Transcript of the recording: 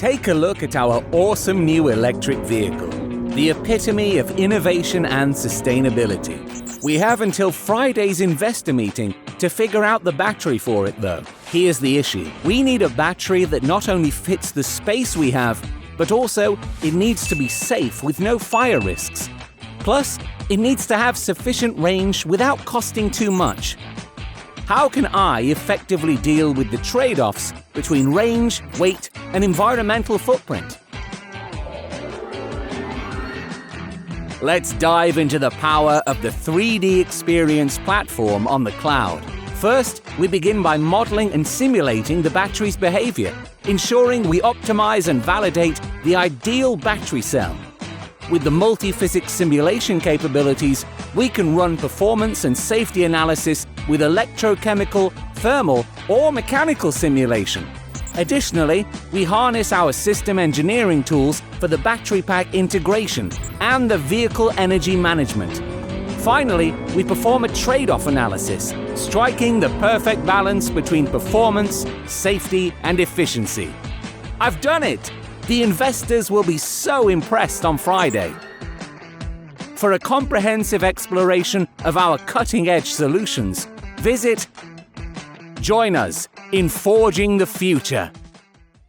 Take a look at our awesome new electric vehicle, the epitome of innovation and sustainability. We have until Friday's investor meeting to figure out the battery for it though. Here's the issue. We need a battery that not only fits the space we have, but also it needs to be safe with no fire risks. Plus, it needs to have sufficient range without costing too much. How can I effectively deal with the trade-offs between range, weight, and environmental footprint? Let's dive into the power of the 3DEXPERIENCE platform on the cloud. First, we begin by modeling and simulating the battery's behavior, ensuring we optimize and validate the ideal battery cell. With the multi-physics simulation capabilities, we can run performance and safety analysis with electrochemical, thermal, or mechanical simulation. Additionally, we harness our system engineering tools for the battery pack integration and the vehicle energy management. Finally, we perform a trade-off analysis, striking the perfect balance between performance, safety, and efficiency. I've done it! The investors will be so impressed on Friday. For a comprehensive exploration of our cutting-edge solutions, join us in forging the future.